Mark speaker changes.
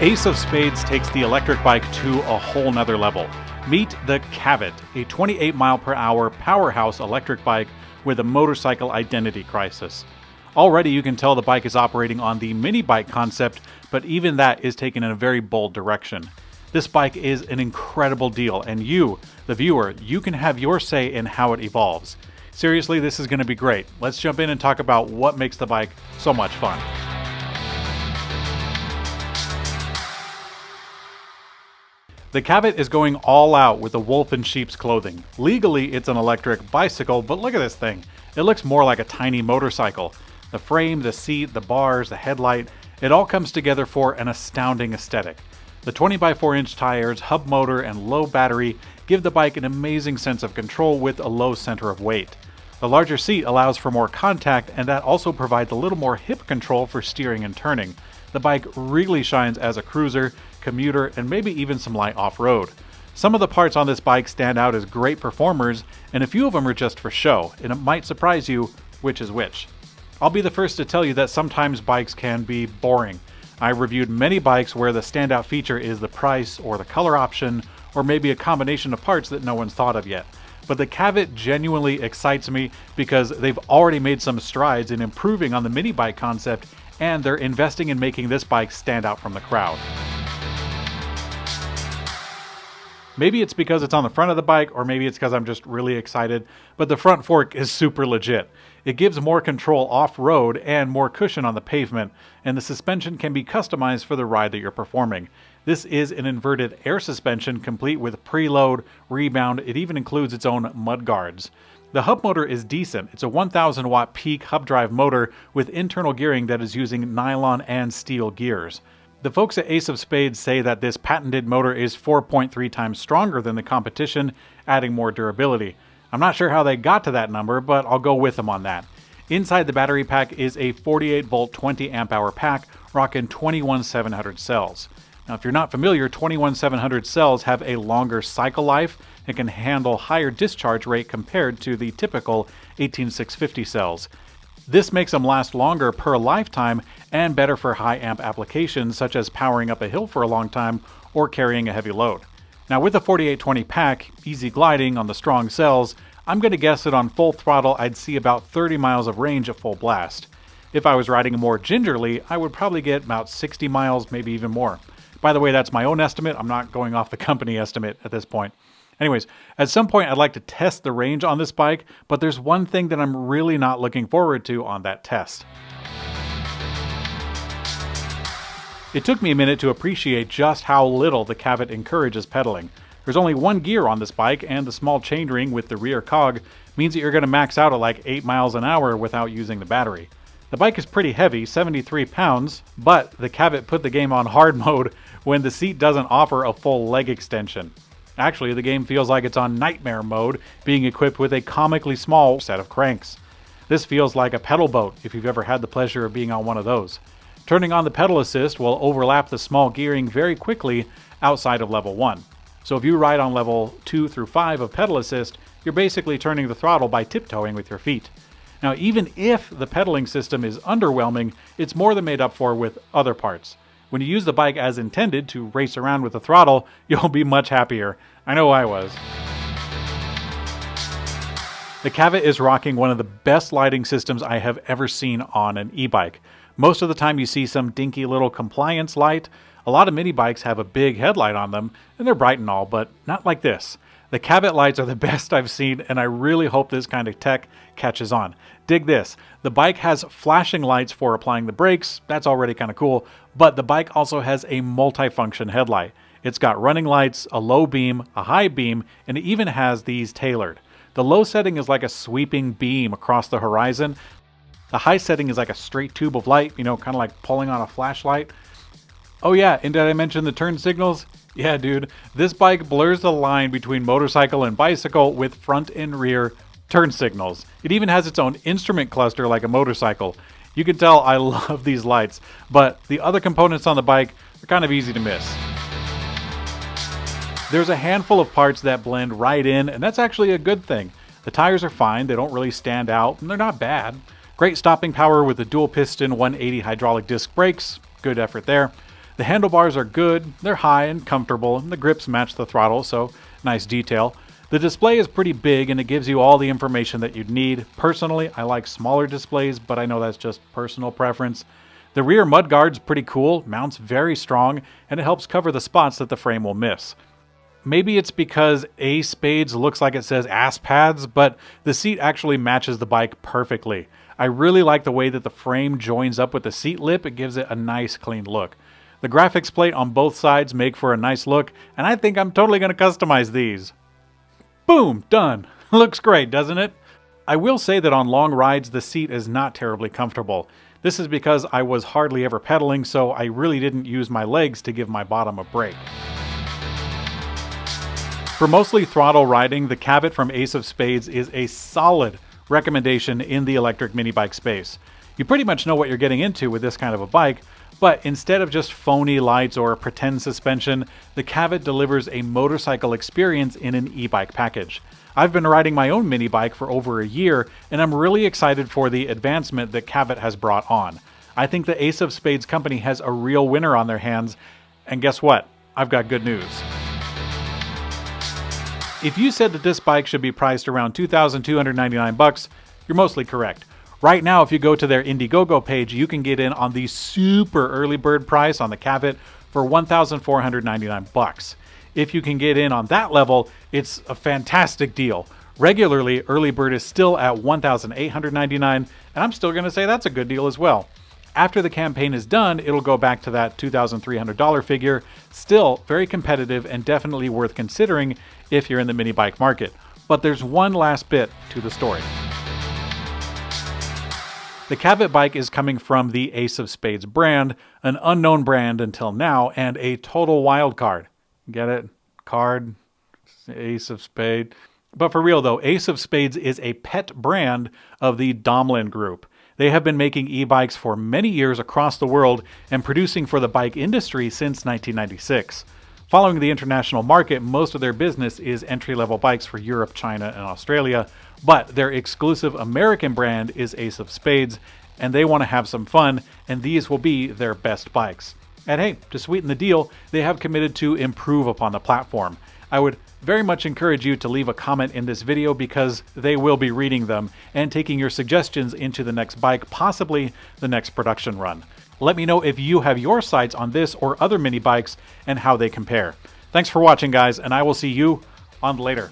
Speaker 1: Ace of Spades takes the electric bike to a whole nother level. Meet the Cavet, a 28 mile/hour powerhouse electric bike with a motorcycle identity crisis. Already you can tell the bike is operating on the mini bike concept, but even that is taken in a very bold direction. This bike is an incredible deal, and you, the viewer, you can have your say in how it evolves. Seriously, this is going to be great. Let's jump in and talk about what makes the bike so much fun. The Cavet is going all out with the wolf in sheep's clothing. Legally, it's an electric bicycle, but look at this thing. It looks more like a tiny motorcycle. The frame, the seat, the bars, the headlight, it all comes together for an astounding aesthetic. The 20x4-inch tires, hub motor, and low battery give the bike an amazing sense of control with a low center of weight. The larger seat allows for more contact, and that also provides a little more hip control for steering and turning. The bike really shines as a cruiser, commuter, and maybe even some light off-road. Some of the parts on this bike stand out as great performers, and a few of them are just for show, and it might surprise you which is which. I'll be the first to tell you that sometimes bikes can be boring. I've reviewed many bikes where the standout feature is the price or the color option, or maybe a combination of parts that no one's thought of yet. But the Cavet genuinely excites me because they've already made some strides in improving on the mini bike concept, and they're investing in making this bike stand out from the crowd. Maybe it's because it's on the front of the bike, or maybe it's because I'm just really excited, but the front fork is super legit. It gives more control off-road and more cushion on the pavement, and the suspension can be customized for the ride that you're performing. This is an inverted air suspension complete with preload, rebound. It even includes its own mud guards. The hub motor is decent. It's a 1000 watt peak hub drive motor with internal gearing that is using nylon and steel gears. The folks at Ace of Spades say that this patented motor is 4.3 times stronger than the competition, adding more durability. I'm not sure how they got to that number, but I'll go with them on that. Inside the battery pack is a 48 volt 20 amp hour pack rocking 21700 cells. Now if you're not familiar, 21700 cells have a longer cycle life and can handle higher discharge rate compared to the typical 18650 cells. This makes them last longer per lifetime and better for high amp applications such as powering up a hill for a long time or carrying a heavy load. Now with the 4820 pack, easy gliding on the strong cells, I'm going to guess that on full throttle I'd see about 30 miles of range at full blast. If I was riding more gingerly, I would probably get about 60 miles, maybe even more. By the way, that's my own estimate. I'm not going off the company estimate at this point. Anyways, at some point I'd like to test the range on this bike, but there's one thing that I'm really not looking forward to on that test. It took me a minute to appreciate just how little the Cavet encourages pedaling. There's only one gear on this bike, and the small chainring with the rear cog means that you're going to max out at like 8 miles an hour without using the battery. The bike is pretty heavy, 73 pounds, but the Cavet put the game on hard mode when the seat doesn't offer a full leg extension. Actually, the game feels like it's on nightmare mode, being equipped with a comically small set of cranks. This feels like a pedal boat, if you've ever had the pleasure of being on one of those. Turning on the pedal assist will overlap the small gearing very quickly outside of level 1. So if you ride on level 2 through 5 of pedal assist, you're basically turning the throttle by tiptoeing with your feet. Now, even if the pedaling system is underwhelming, it's more than made up for with other parts. When you use the bike as intended to race around with the throttle, you'll be much happier. I know I was. The Cavet is rocking one of the best lighting systems I have ever seen on an e-bike. Most of the time you see some dinky little compliance light. A lot of mini bikes have a big headlight on them, and they're bright and all, but not like this. The Cavet lights are the best I've seen, and I really hope this kind of tech catches on. Dig this. The bike has flashing lights for applying the brakes. That's already kind of cool, but the bike also has a multifunction headlight. It's got running lights, a low beam, a high beam, and it even has these tailored. The low setting is like a sweeping beam across the horizon. The high setting is like a straight tube of light, kind of like pulling on a flashlight. Oh yeah, and did I mention the turn signals? Yeah, dude, this bike blurs the line between motorcycle and bicycle with front and rear turn signals. It even has its own instrument cluster like a motorcycle. You can tell I love these lights, but the other components on the bike are kind of easy to miss. There's a handful of parts that blend right in, and that's actually a good thing. The tires are fine, they don't really stand out, and they're not bad. Great stopping power with the dual piston 180 hydraulic disc brakes, good effort there. The handlebars are good, they're high and comfortable, and the grips match the throttle, so nice detail. The display is pretty big and it gives you all the information that you'd need. Personally, I like smaller displays, but I know that's just personal preference. The rear mudguard's pretty cool, mounts very strong, and it helps cover the spots that the frame will miss. Maybe it's because A-Spadz looks like it says Aspadz, but the seat actually matches the bike perfectly. I really like the way that the frame joins up with the seat lip. It gives it a nice clean look. The graphics plate on both sides make for a nice look, and I think I'm totally going to customize these. Boom! Done! Looks great, doesn't it? I will say that on long rides the seat is not terribly comfortable. This is because I was hardly ever pedaling, so I really didn't use my legs to give my bottom a break. For mostly throttle riding, the Cavet from A-Spadz is a solid recommendation in the electric mini bike space. You pretty much know what you're getting into with this kind of a bike, but instead of just phony lights or pretend suspension, the Cavet delivers a motorcycle experience in an e-bike package. I've been riding my own mini bike for over a year, and I'm really excited for the advancement that Cavet has brought on. I think the A-Spadz company has a real winner on their hands, and guess what? I've got good news. If you said that this bike should be priced around $2,299, you're mostly correct. Right now, if you go to their Indiegogo page, you can get in on the super early bird price on the Cavet for $1,499. If you can get in on that level, it's a fantastic deal. Regularly, early bird is still at $1,899, and I'm still going to say that's a good deal as well. After the campaign is done, it'll go back to that $2,300 figure. Still very competitive and definitely worth considering if you're in the mini bike market. But there's one last bit to the story. The Cavet bike is coming from the A-Spadz brand, an unknown brand until now, and a total wild card. Get it? Card, A-Spadz. But for real though, A-Spadz is a pet brand of the Domlin Group. They have been making e-bikes for many years across the world and producing for the bike industry since 1996. Following the international market, most of their business is entry-level bikes for Europe, China, and Australia, but their exclusive American brand is A-Spadz, and they want to have some fun, and these will be their best bikes. And hey, to sweeten the deal, they have committed to improve upon the platform. I would very much encourage you to leave a comment in this video because they will be reading them and taking your suggestions into the next bike, possibly the next production run. Let me know if you have your sights on this or other mini bikes and how they compare. Thanks for watching, guys, and I will see you on later.